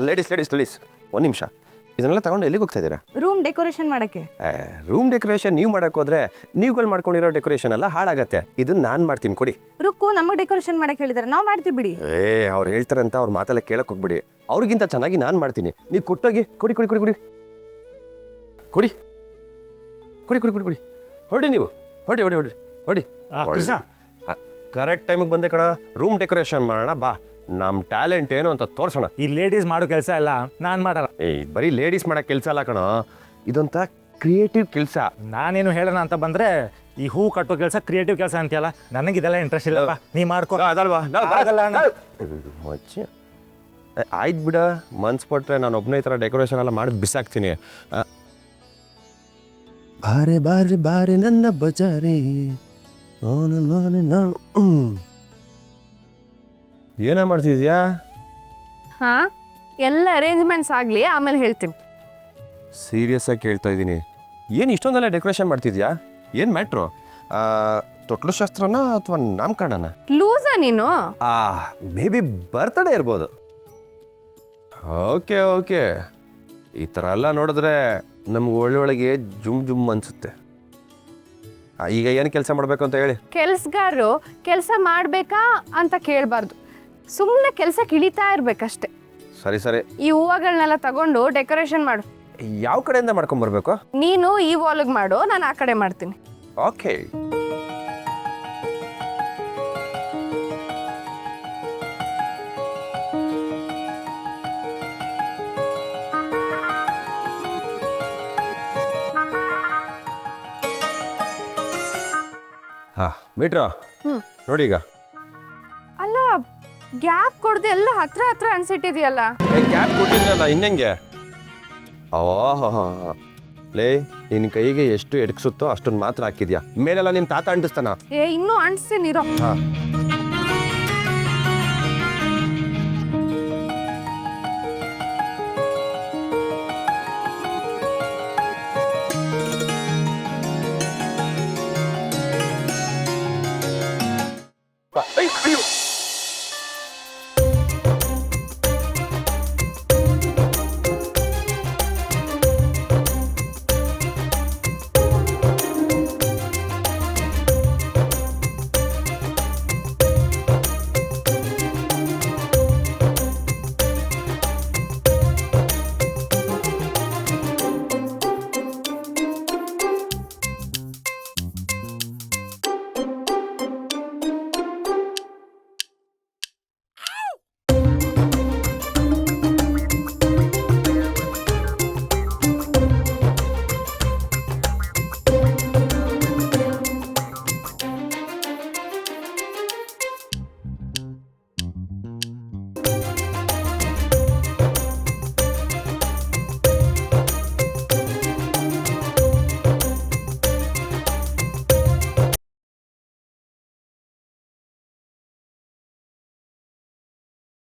Ladies ಒಂದು ನಿಮಿಷ, ಇದನ್ನೆಲ್ಲ ತಗೊಂಡು ಎಲ್ಲಿಗೆ ಹೋಗ್ತಾ ಇದ್ದೀರಾ? ರೂಮ್ ಡೆಕೋರೇಷನ್ ಮಾಡಕ್ಕೆ. ರೂಮ್ ಡೆಕೋರೇಷನ್ ನೀವು ಮಾಡಕ್ಕೆ ಹೋದ್ರೆ ನೀವುಗಳು ಮಾಡ್ಕೊಂಡಿರೋ ಡೆಕೋರೇಷನ್ ಎಲ್ಲ ಹಾಳಾಗತ್ತೆ. ಇದನ್ನ ನಾನು ಮಾಡ್ತೀನಿ, ಕೊಡಿ. ರುಕ್ಕು ನಮಗೆ ಡೆಕೋರೇಷನ್ ಮಾಡಕ್ಕೆ ಹೇಳಿದಾರೆ, ನಾವು ಮಾಡ್ತೀವಿ ಬಿಡಿ. ಅವ್ರು ಹೇಳ್ತಾರಂತ ಅವ್ರ ಮಾತೆಲ್ಲ ಕೇಳಕ್ಕೆ ಹೋಗ್ಬಿಡಿ. ಅವ್ರಿಗಿಂತ ಚೆನ್ನಾಗಿ ನಾನು ಮಾಡ್ತೀನಿ. ನೀವು ಕೊಟ್ಟೋಗಿ ಕೊಡಿ ಕೊಡಿ ಕೊಡಿ ಕೊಡಿ ಕೊಡಿ ಕೊಡಿ ಕೊಡಿ ಕೊಡಿ ಕೊಡಿ ಹೊಡಿ, ನೀವು ಹೊಡಿ ಹೊಡಿ ಹೊಡಿ ಹೊಡಿ. ಕರೆಕ್ಟ್ ಟೈಮಿಗೆ ಬಂದೆ ಕಣ. ರೂಮ್ ಡೆಕೋರೇಷನ್ ಮಾಡೋಣ ಬಾ. ನಮ್ಮ ಟ್ಯಾಲೆಂಟ್ ಏನು ಅಂತ ತೋರ್ಸೋಣ. ಈ ಲೇಡೀಸ್ ಮಾಡೋ ಕೆಲಸ ಎಲ್ಲ ನಾನು ಮಾಡಲ್ಲ. ಬರೀ ಲೇಡೀಸ್ ಮಾಡೋ ಕೆಲಸ ಅಲ್ಲ ಕಣ, ಇದೊಂಥ ಕ್ರಿಯೇಟಿವ್ ಕೆಲಸ. ನಾನೇನು ಹೇಳೋಣ ಅಂತ ಬಂದರೆ ಈ ಹೂ ಕಟ್ಟೋ ಕೆಲಸ ಕ್ರಿಯೇಟಿವ್ ಕೆಲಸ ಅಂತೀಯಲ್ಲ, ನನಗಿದೆಲ್ಲ ಇಂಟ್ರೆಸ್ಟ್ ಇಲ್ಲಪ್ಪ. ನೀ ಮಾಡ್ಕೋ. ಅದಲ್ವಾ? ಆಗಲ್ಲ ಅಣ್ಣ. ಮಚ್ಚಿ ಆಯ್ತು ಬಿಡ, ಮನ್ಸು ಪಟ್ರೆ ನಾನು ಒಬ್ಬನೇ ಈ ಥರ ಡೆಕೋರೇಷನ್ ಎಲ್ಲ ಮಾಡಿ ಬಿಸಾಕ್ತೀನಿ. ಬಾರೆ ಬಾರೆ ಬಾರೆ ನನ್ನ ಬಜಾರಿ. ಏನ ಮಾಡ್ತಿದ್ಯಾ? ಹಾ, ಎಲ್ಲ ಅರೇಂಜ್ಮೆಂಟ್ಸ್ ಆಗಲಿ, ಆಮೇಲೆ ಹೇಳ್ತೀನಿ. ಸೀರಿಯಸ್ ಆಗಿ ಕೇಳ್ತಾ ಇದ್ದೀನಿ. ಏನು ಇಷ್ಟೊಂದೆಲ್ಲ ಡೆಕೋರೇಷನ್ ಮಾಡ್ತಿದ್ಯಾ? ಏನು ಮ್ಯಾಟ್ರು? ತೊಟ್ಲು ಶಾಸ್ತ್ರನ ಅಥವಾ ನಾಮಕರಣನ? ಲೂಸಾ ನೀನು? ಮೇ ಬಿ ಬರ್ತಡೇ ಇರ್ಬೋದು. ಓಕೆ ಈ ಥರ ಎಲ್ಲ ನೋಡಿದ್ರೆ ನಮ್ಗೆ ಒಳ್ಳೊಳಗೆ ಜುಮ್ ಅನಿಸುತ್ತೆ. ಈಗ ಏನು ಕೆಲಸ ಮಾಡಬೇಕು ಅಂತ ಹೇಳಿ. ಕೆಲ್ಸಗಾರರು ಕೆಲಸ ಮಾಡಬೇಕಾ ಅಂತ ಕೇಳಬಾರ್ದು, ಸುಮ್ಮನೆ ಕೆಲಸಕ್ಕೆ ಇಳಿತಾ ಇರ್ಬೇಕಷ್ಟೆ. ಸರಿ ಈ ಹೂವುಗಳನ್ನೆಲ್ಲ ತಗೊಂಡು ಡೆಕೋರೇಷನ್ ಮಾಡು. ಯಾವ ಕಡೆಯಿಂದ ಮಾಡ್ಕೊಂಬರ್ಬೇಕು? ನೀನು ಈ ವಾಲ್ಗೆ ಮಾಡು, ನಾನು ಆ ಕಡೆ ಮಾಡ್ತೀನಿ. ಓಕೆ. ಮೀಟ್ರಾ ನೋಡಿ. ಈಗ ಅಲ್ಲ, ಗ್ಯಾಪ್ ಕೊಡದೆ ಎಲ್ಲ ಹತ್ರ ಅನ್ಸಿಟ್ಟಿದೆಯಲ್ಲ. ಗ್ಯಾಪ್ ಕೊಟ್ಟಿದ್ರಲ್ಲ, ಇನ್ನೆಂಗೆ? ಲೇ, ನಿನ್ನ ಕೈಗೆ ಎಷ್ಟು ಎಡ್ಸುತ್ತೋ ಅಷ್ಟೊಂದು ಮಾತ್ರ ಹಾಕಿದ್ಯಾ. ಮೇಲೆಲ್ಲ ನಿಮ್ಮ ತಾತ ಅಂಟಿಸ್ತಾನ? ಇನ್ನೂ ಅಂಟಿಸ್ತೀನಿರೋ.